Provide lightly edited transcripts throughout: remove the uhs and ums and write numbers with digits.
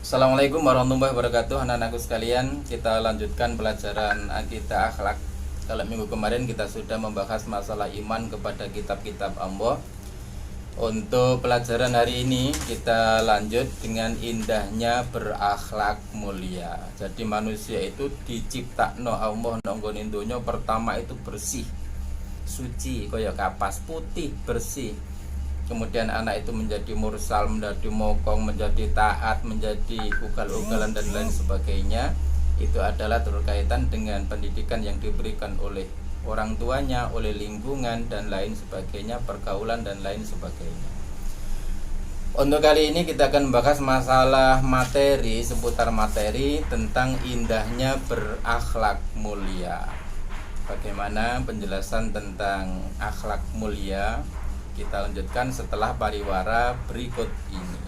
Assalamualaikum warahmatullahi wabarakatuh. Anak-anakku sekalian, kita lanjutkan pelajaran akidah akhlak. Kalau minggu kemarin kita sudah membahas masalah iman kepada kitab-kitab Allah. Untuk pelajaran hari ini kita lanjut dengan indahnya berakhlak mulia. Jadi manusia itu diciptakno Allah nonggon donya pertama itu bersih, suci, kaya kapas putih bersih. Kemudian anak itu menjadi mursal, menjadi mokong, menjadi taat, menjadi ugal-ugalan dan lain sebagainya. Itu adalah berkaitan dengan pendidikan yang diberikan oleh orang tuanya, oleh lingkungan dan lain sebagainya, pergaulan dan lain sebagainya. Untuk kali ini kita akan membahas masalah materi, seputar materi tentang indahnya berakhlak mulia. Bagaimana penjelasan tentang akhlak mulia? Kita lanjutkan setelah pariwara berikut ini.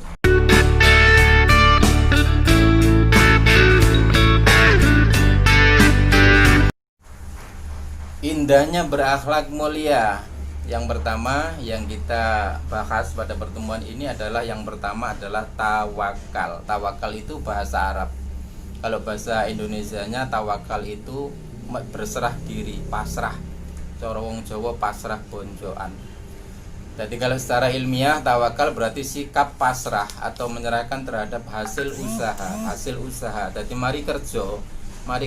Indahnya berakhlak mulia. Yang pertama yang kita bahas pada pertemuan ini adalah yang pertama adalah tawakal. Tawakal itu bahasa Arab. Kalau bahasa Indonesianya tawakal itu berserah diri, pasrah. Cara wong Jawa pasrah bonjoan. Jadi kalau secara ilmiah tawakal berarti sikap pasrah atau menyerahkan terhadap hasil usaha. Jadi mari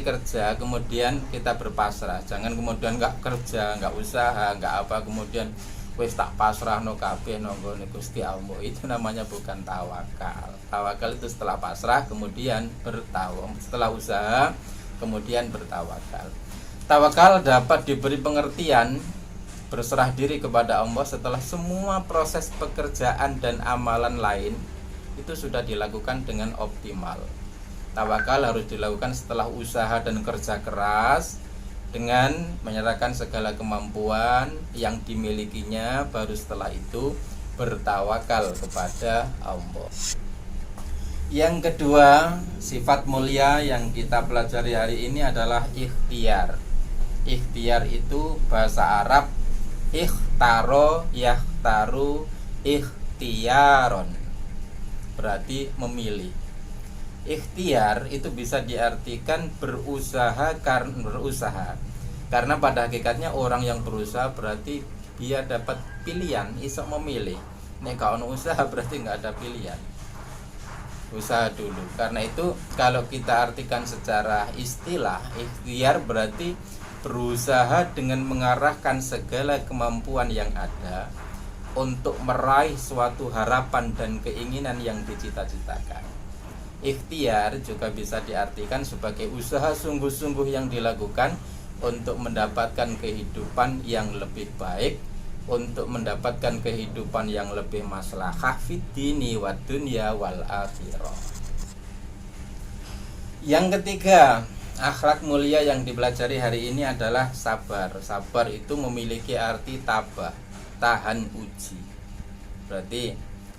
kerja, kemudian kita berpasrah. Jangan kemudian nggak kerja, nggak usaha, nggak apa, kemudian wis tak pasrah no kabeh nonggone Gusti Allah. Itu namanya bukan tawakal. Tawakal itu setelah pasrah kemudian setelah usaha kemudian bertawakal. Tawakal dapat diberi pengertian berserah diri kepada Allah setelah semua proses pekerjaan dan amalan lain itu sudah dilakukan dengan optimal. Tawakal harus dilakukan setelah usaha dan kerja keras dengan menyerahkan segala kemampuan yang dimilikinya, baru setelah itu bertawakal kepada Allah. Yang kedua, sifat mulia yang kita pelajari hari ini adalah ikhtiar. Ikhtiar itu bahasa Arab ikhtaro yakhtaru ikhtiaron, berarti memilih. Ikhtiar itu bisa diartikan berusaha karena pada hakikatnya orang yang berusaha berarti dia dapat pilihan, iso memilih. Nek kalau usaha berarti nggak ada pilihan, usaha dulu. Karena itu kalau kita artikan secara istilah, ikhtiar berarti berusaha dengan mengarahkan segala kemampuan yang ada untuk meraih suatu harapan dan keinginan yang dicita-citakan. Ikhtiar juga bisa diartikan sebagai usaha sungguh-sungguh yang dilakukan untuk mendapatkan kehidupan yang lebih baik, untuk mendapatkan kehidupan yang lebih maslahah fid dini wad dunya wal akhirah. Yang ketiga, akhlak mulia yang dipelajari hari ini adalah sabar. Sabar itu memiliki arti tabah, tahan uji. Berarti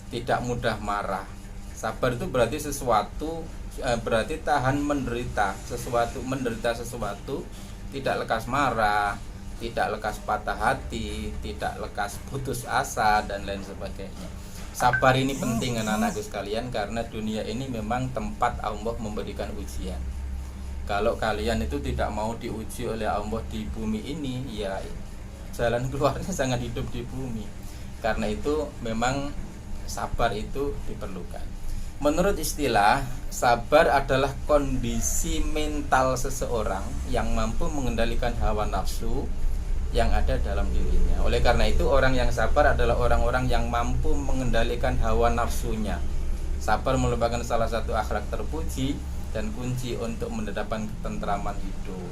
tidak mudah marah. Sabar itu berarti berarti tahan menderita sesuatu, tidak lekas marah, tidak lekas patah hati, tidak lekas putus asa dan lain sebagainya. Sabar ini penting anak-anakku sekalian, karena dunia ini memang tempat Allah memberikan ujian. Kalau kalian itu tidak mau diuji oleh Allah di bumi ini, ya jalan keluarnya sangat hidup di bumi. Karena itu memang sabar itu diperlukan. Menurut istilah, sabar adalah kondisi mental seseorang yang mampu mengendalikan hawa nafsu yang ada dalam dirinya. Oleh karena itu orang yang sabar adalah orang-orang yang mampu mengendalikan hawa nafsunya. Sabar merupakan salah satu akhlak terpuji dan kunci untuk mendapatkan ketentraman hidup.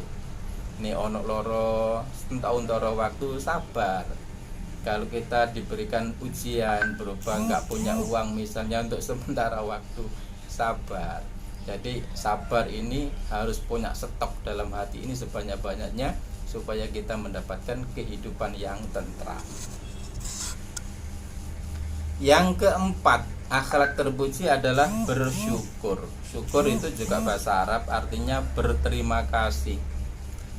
Ini ono loro setahun waktu, sabar. Kalau kita diberikan ujian berupa nggak punya uang misalnya untuk sementara waktu, sabar. Jadi sabar ini harus punya stok dalam hati ini sebanyak-banyaknya supaya kita mendapatkan kehidupan yang tentram. Yang keempat, akhlak terpuji adalah bersyukur. Syukur itu juga bahasa Arab, artinya berterima kasih.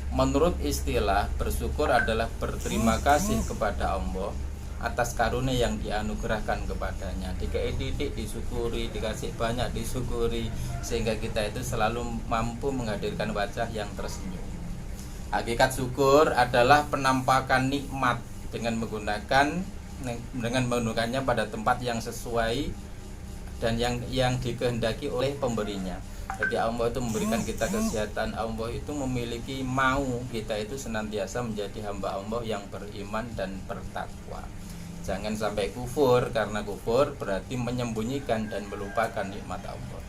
Menurut istilah, bersyukur adalah berterima kasih kepada Allah atas karunia yang dianugerahkan kepadanya. Dikasih titik disyukuri, dikasih banyak disyukuri, sehingga kita itu selalu mampu menghadirkan wajah yang tersenyum. Hakikat syukur adalah penampakan nikmat dengan menggunakannya pada tempat yang sesuai dan yang dikehendaki oleh pemberinya. Jadi Allah itu memberikan kita kesehatan, Allah itu memiliki mau kita itu senantiasa menjadi hamba Allah yang beriman dan bertakwa. Jangan sampai kufur, karena kufur berarti menyembunyikan dan melupakan nikmat Allah.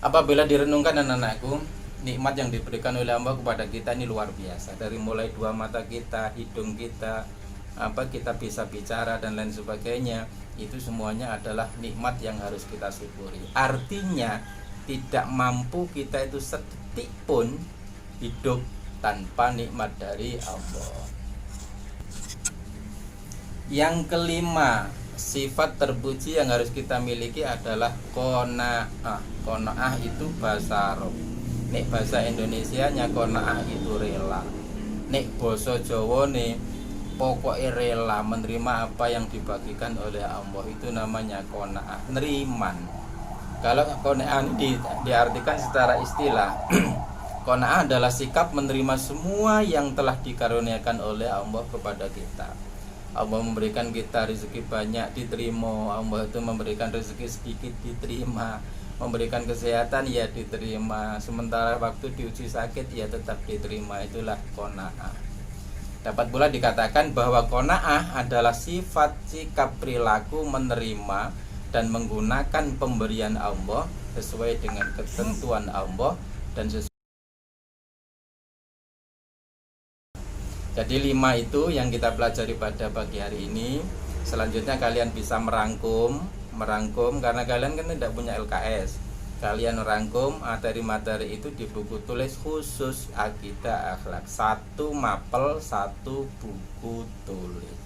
Apabila direnungkan anak-anakku, nikmat yang diberikan oleh Allah kepada kita ini luar biasa. Dari mulai dua mata kita, hidung kita, kita bisa bicara dan lain sebagainya, itu semuanya adalah nikmat yang harus kita syukuri. Artinya tidak mampu kita itu sedetik pun hidup tanpa nikmat dari Allah. Yang kelima, sifat terpuji yang harus kita miliki adalah qanaah. Qanaah itu bahasa Arab. Nek bahasa Indonesia nya qanaah itu rela. Nek basa Jawa nih pokoknya rela menerima apa yang dibagikan oleh Allah, itu namanya qanaah, neriman. Kalau qanaah diartikan secara istilah, qanaah adalah sikap menerima semua yang telah dikaruniakan oleh Allah kepada kita. Allah memberikan kita rezeki banyak, diterima. Allah itu memberikan rezeki sedikit, diterima. Memberikan kesehatan, ya diterima. Sementara waktu diuji sakit, ya tetap diterima. Itulah qanaah. Dapat pula dikatakan bahwa qanaah adalah sifat sikap perilaku menerima dan menggunakan pemberian Allah sesuai dengan ketentuan Allah dan sesuai. Jadi 5 itu yang kita pelajari pada pagi hari ini. Selanjutnya kalian bisa merangkum karena kalian kan tidak punya LKS. Kalian merangkum materi-materi itu di buku tulis khusus akidah akhlak. 1 mapel, 1 buku tulis.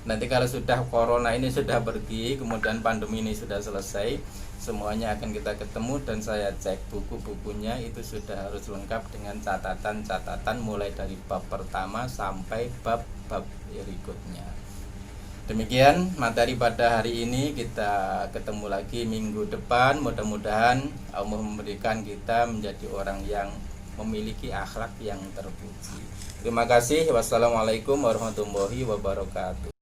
Nanti kalau sudah corona ini sudah pergi, kemudian pandemi ini sudah selesai, semuanya akan kita ketemu dan saya cek buku-bukunya itu sudah harus lengkap dengan catatan-catatan mulai dari bab pertama sampai bab-bab berikutnya. Demikian materi pada hari ini, kita ketemu lagi minggu depan. Mudah-mudahan Allah memberikan kita menjadi orang yang memiliki akhlak yang terpuji. Terima kasih. Wassalamualaikum warahmatullahi wabarakatuh.